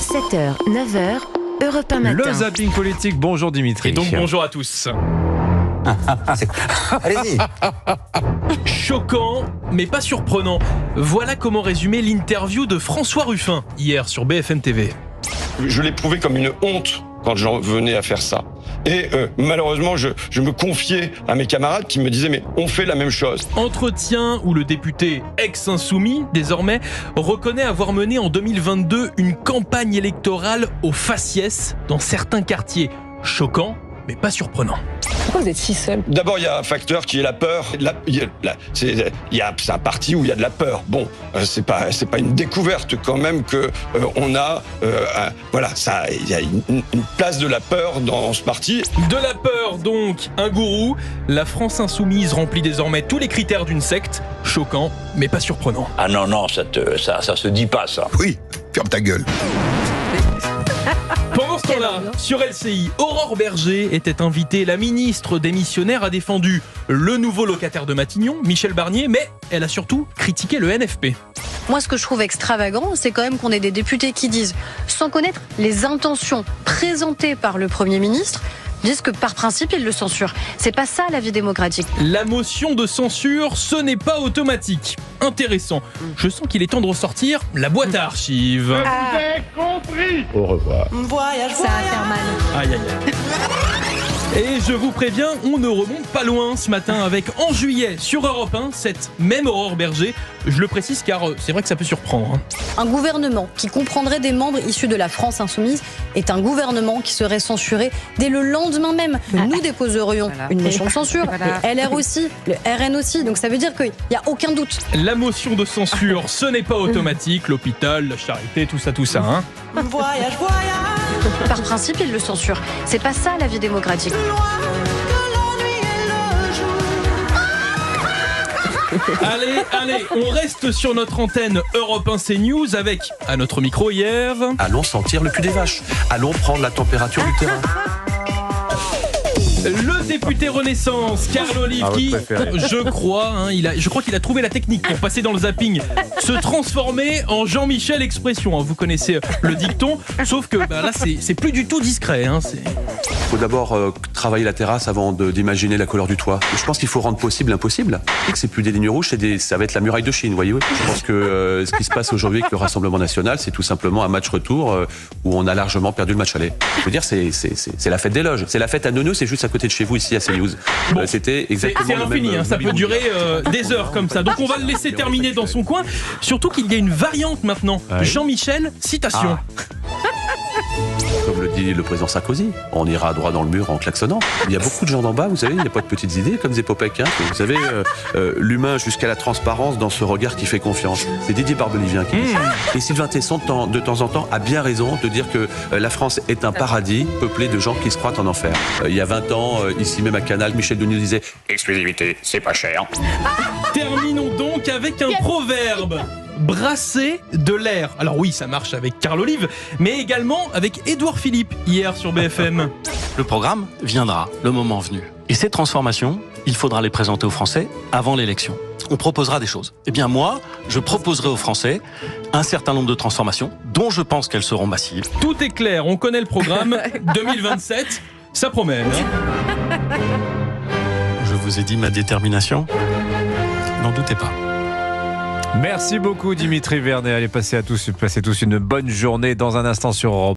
7h, 9h, Europe 1 matin. Le zapping politique, bonjour Dimitri. Et donc bonjour à tous. Allez-y. Choquant, mais pas surprenant. Voilà comment résumer l'interview de François Ruffin hier sur BFM TV. Je l'éprouvais comme une honte quand j'en venais à faire ça. Et malheureusement, je me confiais à mes camarades qui me disaient « mais on fait la même chose ». Entretien où le député ex-insoumis, désormais, reconnaît avoir mené en 2022 une campagne électorale au faciès dans certains quartiers. Choquant, mais pas surprenant. Pourquoi vous êtes si seul ? D'abord, il y a un facteur qui est la peur. C'est un parti où il y a de la peur. Bon, c'est pas une découverte quand même que on a. Il y a une place de la peur dans ce parti. De la peur, donc, un gourou. La France insoumise remplit désormais tous les critères d'une secte. Choquant, mais pas surprenant. Ah non, ça se dit pas, ça. Oui, ferme ta gueule. Pendant ce temps-là, sur LCI, Aurore Berger était invitée. La ministre démissionnaire a défendu le nouveau locataire de Matignon, Michel Barnier, mais elle a surtout critiqué le NFP. Moi, ce que je trouve extravagant, c'est quand même qu'on ait des députés qui disent, sans connaître les intentions présentées par le Premier ministre, disent que par principe, ils le censurent. C'est pas ça la vie démocratique. La motion de censure, ce n'est pas automatique. Intéressant. Je sens qu'il est temps de ressortir la boîte à archives. Au revoir. Ça va faire mal. Aïe, aïe, aïe. Et je vous préviens, on ne remonte pas loin ce matin avec en juillet sur Europe 1, cette même Aurore Berger. Je le précise car c'est vrai que ça peut surprendre. Un gouvernement qui comprendrait des membres issus de la France insoumise est un gouvernement qui serait censuré dès le lendemain même. Nous déposerions une motion de censure, le LR aussi, le RN aussi. Donc ça veut dire qu'il n'y a aucun doute. La motion de censure, ce n'est pas automatique. L'hôpital, la charité, tout ça, hein. Par principe, ils le censurent. C'est pas ça la vie démocratique. Allez, on reste sur notre antenne Europe 1 CNews avec, à notre micro hier... Allons sentir le cul des vaches. Allons prendre la température du terrain. Le député Renaissance, Carl Olive, qui, je crois qu'il a trouvé la technique pour passer dans le zapping, se transformer en Jean-Michel Expression. Vous connaissez le dicton, sauf que là, c'est plus du tout discret. Il faut d'abord travailler la terrasse avant d'imaginer la couleur du toit. Je pense qu'il faut rendre possible l'impossible. C'est plus des lignes rouges, ça va être la muraille de Chine, voyez-vous. Je pense que ce qui se passe aujourd'hui avec le Rassemblement National, c'est tout simplement un match retour où on a largement perdu le match aller. Je veux dire, c'est la fête des loges. C'est la fête à Neuneu, c'est juste à côté de chez vous, ici à CNews. C'était exactement c'est infini, le même, ça peut durer des heures comme ça. Donc on va le laisser terminer dans son coin. Surtout qu'il y a une variante maintenant. Ouais. Jean-Michel, citation. Comme le dit le président Sarkozy, on ira droit dans le mur en klaxonnant. Il y a beaucoup de gens d'en bas, vous savez, il n'y a pas de petites idées comme Zepopek. Vous savez, l'humain jusqu'à la transparence dans ce regard qui fait confiance. C'est Didier Barbelivien qui dit ça. Et Sylvain Tesson, de temps en temps, a bien raison de dire que la France est un paradis peuplé de gens qui se croient en enfer. Il y a 20 ans, ici même à Canal, Michel Denis disait « Exclusivité, c'est pas cher ». Terminons donc avec un proverbe. Brasser de l'air. Alors oui, ça marche avec Carl Olive, mais également avec Édouard Philippe hier sur BFM. Le programme viendra, le moment venu. Et ces transformations, il faudra les présenter aux Français avant l'élection. On proposera des choses. Eh bien moi, je proposerai aux Français un certain nombre de transformations dont je pense qu'elles seront massives. Tout est clair, on connaît le programme. 2027, ça promet. Je vous ai dit ma détermination. N'en doutez pas. Merci beaucoup Dimitri Vernet. Allez, passez tous une bonne journée dans un instant sur Europe.